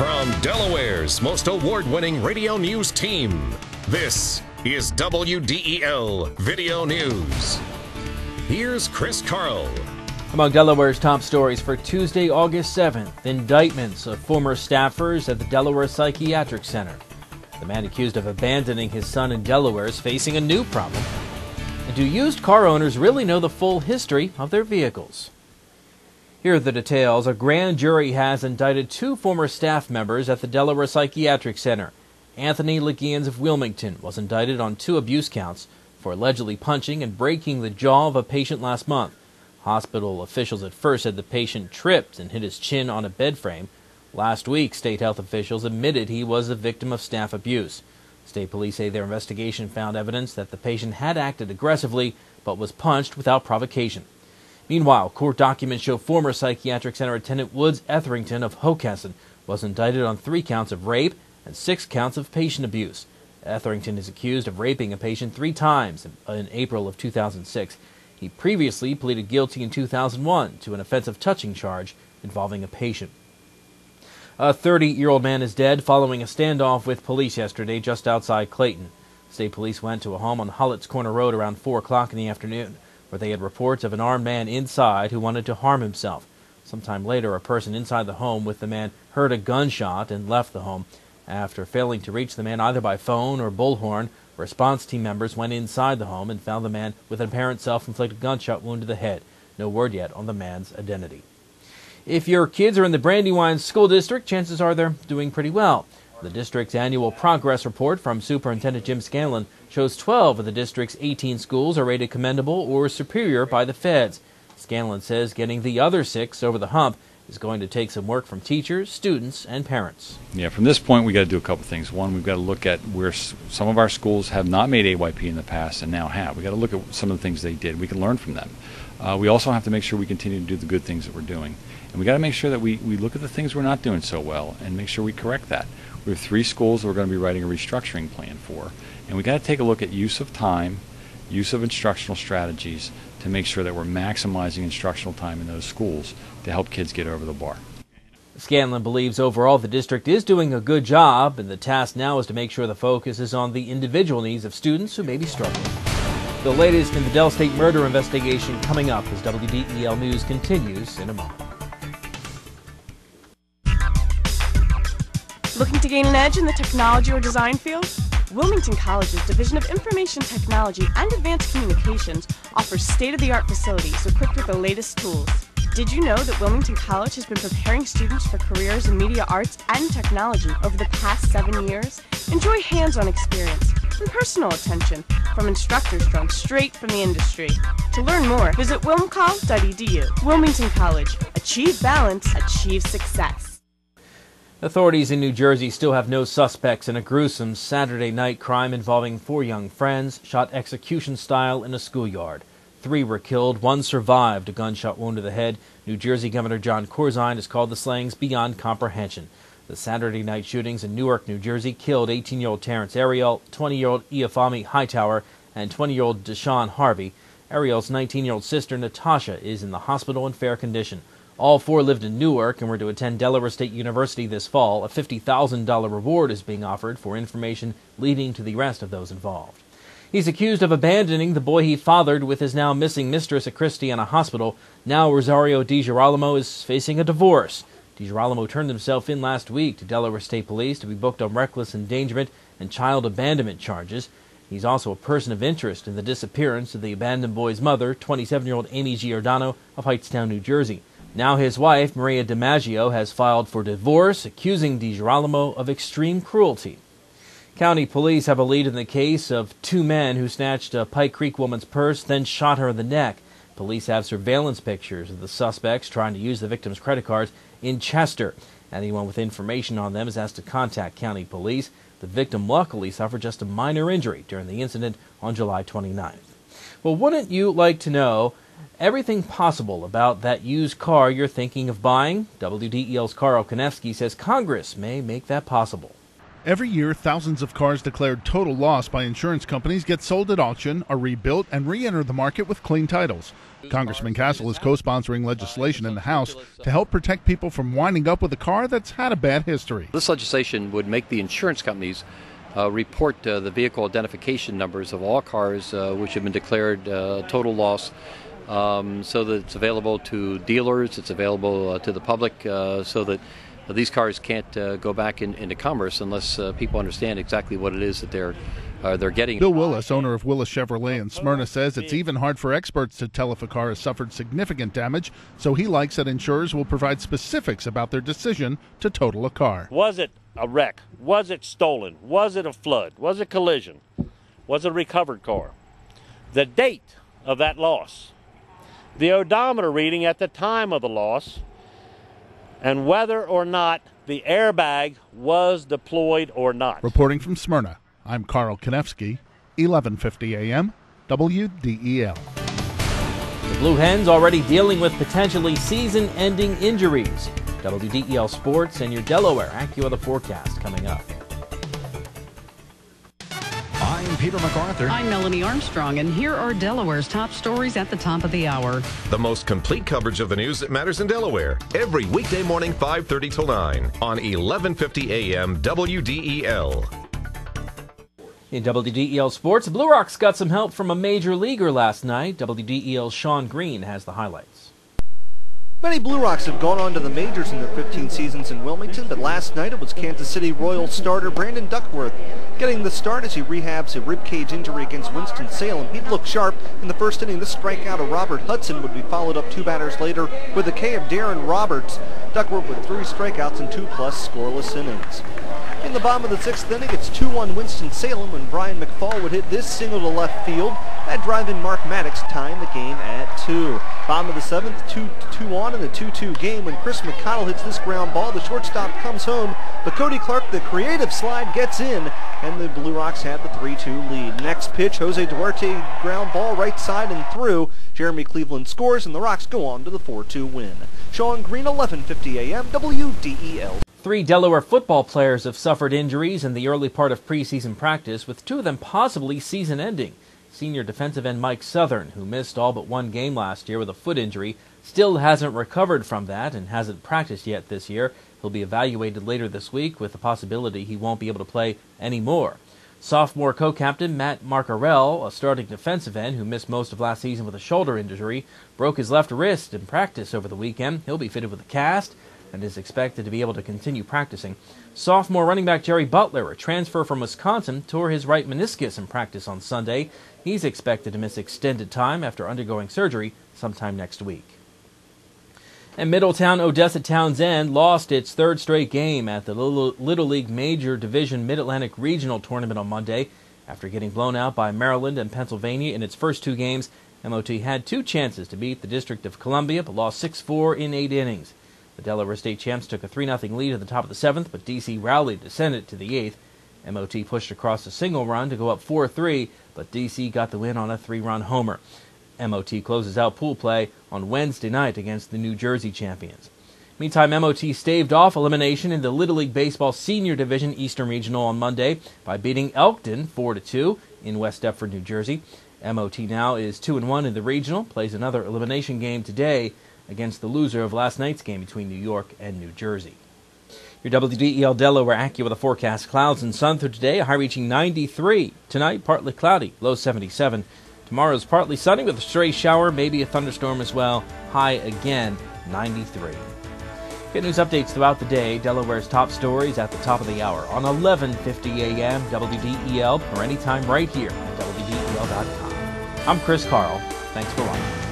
From Delaware's most award-winning radio news team, this is WDEL Video News. Here's Chris Carl. Among Delaware's top stories for Tuesday, August 7th, indictments of former staffers at the Delaware Psychiatric Center. The man accused of abandoning his son in Delaware is facing a new problem. And do used car owners really know the full history of their vehicles? Here are the details. A grand jury has indicted two former staff members at the Delaware Psychiatric Center. Anthony Legians of Wilmington was indicted on 2 abuse counts for allegedly punching and breaking the jaw of a patient last month. Hospital officials at first said the patient tripped and hit his chin on a bed frame. Last week, state health officials admitted he was a victim of staff abuse. State police say their investigation found evidence that the patient had acted aggressively but was punched without provocation. Meanwhile, court documents show former psychiatric center attendant Woods Etherington of Hockessin was indicted on 3 counts of rape and 6 counts of patient abuse. Etherington is accused of raping a patient 3 times in April of 2006. He previously pleaded guilty in 2001 to an offensive touching charge involving a patient. A 30-year-old man is dead following a standoff with police yesterday just outside Clayton. State police went to a home on Hollett's Corner Road around 4 o'clock in the afternoon, where they had reports of an armed man inside who wanted to harm himself. Sometime later, a person inside the home with the man heard a gunshot and left the home. After failing to reach the man either by phone or bullhorn, response team members went inside the home and found the man with an apparent self-inflicted gunshot wound to the head. No word yet on the man's identity. If your kids are in the Brandywine School District, chances are they're doing pretty well. The district's annual progress report from Superintendent Jim Scanlon shows 12 of the district's 18 schools are rated commendable or superior by the feds. Scanlon says getting the other 6 over the hump is going to take some work from teachers, students, and parents. Yeah, from this point, we got to do a couple things. One, we've got to look at where some of our schools have not made AYP in the past and now have. We got to look at some of the things they did. We can learn from them. We also have to make sure we continue to do the good things that we're doing. And we got to make sure that we look at the things we're not doing so well and make sure we correct that. We have 3 schools that we're going to be writing a restructuring plan for. And we got to take a look at use of time, use of instructional strategies to make sure that we're maximizing instructional time in those schools to help kids get over the bar. Scanlon believes overall the district is doing a good job, and the task now is to make sure the focus is on the individual needs of students who may be struggling. The latest in the Del State murder investigation coming up as WDEL News continues in a moment. Looking to gain an edge in the technology or design field? Wilmington College's Division of Information Technology and Advanced Communications offers state-of-the-art facilities equipped with the latest tools. Did you know that Wilmington College has been preparing students for careers in media arts and technology over the past 7 years? Enjoy hands-on experience and personal attention from instructors drawn straight from the industry. To learn more, visit wilmcol.edu. Wilmington College. Achieve balance, achieve success. Authorities in New Jersey still have no suspects in a gruesome Saturday night crime involving 4 young friends shot execution style in a schoolyard. 3 were killed, 1 survived a gunshot wound to the head. New Jersey Governor John Corzine has called the slayings beyond comprehension. The Saturday night shootings in Newark, New Jersey killed 18-year-old Terrence Ariel, 20-year-old Iafami Hightower, and 20-year-old Deshaun Harvey. Ariel's 19-year-old sister Natasha is in the hospital in fair condition. All 4 lived in Newark and were to attend Delaware State University this fall. A $50,000 reward is being offered for information leading to the arrest of those involved. He's accused of abandoning the boy he fathered with his now missing mistress at Christiana Hospital. Now Rosario DiGirolamo is facing a divorce. DiGirolamo turned himself in last week to Delaware State Police to be booked on reckless endangerment and child abandonment charges. He's also a person of interest in the disappearance of the abandoned boy's mother, 27-year-old Amy Giordano of Hightstown, New Jersey. Now his wife, Maria DiMaggio, has filed for divorce, accusing DiGirolamo of extreme cruelty. County police have a lead in the case of 2 men who snatched a Pike Creek woman's purse, then shot her in the neck. Police have surveillance pictures of the suspects trying to use the victim's credit cards in Chester. Anyone with information on them is asked to contact county police. The victim luckily suffered just a minor injury during the incident on July 29th. Well, wouldn't you like to know everything possible about that used car you're thinking of buying? WDEL's Carl Konevsky says Congress may make that possible. Every year, thousands of cars declared total loss by insurance companies get sold at auction, are rebuilt, and re-enter the market with clean titles. Congressman Castle is co-sponsoring legislation in the House to help protect people from winding up with a car that's had a bad history. This legislation would make the insurance companies report the vehicle identification numbers of all cars which have been declared total loss, so that it's available to dealers, it's available to the public, so that these cars can't go back into commerce unless people understand exactly what it is that they're getting. Bill Willis, owner of Willis Chevrolet in Smyrna, says it's even hard for experts to tell if a car has suffered significant damage, so he likes that insurers will provide specifics about their decision to total a car. Was it a wreck? Was it stolen? Was it a flood? Was it collision? Was it a recovered car? The date of that loss, the odometer reading at the time of the loss, and whether or not the airbag was deployed or not. Reporting from Smyrna, I'm Carl Konevsky, 1150 AM, WDEL. The Blue Hens already dealing with potentially season-ending injuries. WDEL Sports and your Delaware AccuWeather forecast coming up. I'm Peter MacArthur. I'm Melanie Armstrong, and here are Delaware's top stories at the top of the hour. The most complete coverage of the news that matters in Delaware. Every weekday morning, 5:30 till 9 on 1150 AM WDEL. In WDEL Sports, Blue Rocks got some help from a major leaguer last night. WDEL's Sean Green has the highlights. Many Blue Rocks have gone on to the majors in their 15 seasons in Wilmington, but last night it was Kansas City Royals starter Brandon Duckworth getting the start as he rehabs a ribcage injury against Winston-Salem. He'd look sharp in the first inning. This strikeout of Robert Hudson would be followed up 2 batters later with a K of Darren Roberts. Duckworth with 3 strikeouts and 2+ scoreless innings. In the bottom of the 6th inning, it's 2-1 Winston-Salem when Brian McFall would hit this single to left field. That drive-in Mark Maddox tying the game at 2. Bottom of the 7th, 2-2 on in the 2-2 game when Chris McConnell hits this ground ball. The shortstop comes home, but Cody Clark, the creative slide, gets in, and the Blue Rocks have the 3-2 lead. Next pitch, Jose Duarte ground ball right side and through. Jeremy Cleveland scores, and the Rocks go on to the 4-2 win. Sean Green, 1150 AM, WDEL. 3 Delaware football players have suffered injuries in the early part of preseason practice, with 2 of them possibly season-ending. Senior defensive end Mike Southern, who missed all but 1 game last year with a foot injury, still hasn't recovered from that and hasn't practiced yet this year. He'll be evaluated later this week with the possibility he won't be able to play anymore. Sophomore co-captain Matt Marcarell, a starting defensive end who missed most of last season with a shoulder injury, broke his left wrist in practice over the weekend. He'll be fitted with a cast and is expected to be able to continue practicing. Sophomore running back Jerry Butler, a transfer from Wisconsin, tore his right meniscus in practice on Sunday. He's expected to miss extended time after undergoing surgery sometime next week. And Middletown Odessa Townsend lost its 3rd straight game at the Little League Major Division Mid-Atlantic Regional Tournament on Monday. After getting blown out by Maryland and Pennsylvania in its first 2 games, MOT had 2 chances to beat the District of Columbia, but lost 6-4 in 8 innings. The Delaware State champs took a 3-0 lead at the top of the 7th, but DC rallied to send it to the 8th. MOT pushed across a single run to go up 4-3, but DC got the win on a 3-run homer. MOT closes out pool play on Wednesday night against the New Jersey champions. Meantime, MOT staved off elimination in the Little League Baseball Senior Division Eastern Regional on Monday by beating Elkton 4-2 in West Deptford, New Jersey. MOT now is 2-1 in the regional, plays another elimination game today against the loser of last night's game between New York and New Jersey. Your WDEL Delaware AccuWeather forecast: clouds and sun through today, a high reaching 93. Tonight, partly cloudy, low 77. Tomorrow's partly sunny with a stray shower, maybe a thunderstorm as well, high again 93. Get news updates throughout the day, Delaware's top stories at the top of the hour on 1150 AM WDEL or anytime right here at WDEL.com. I'm Chris Carl. Thanks for watching.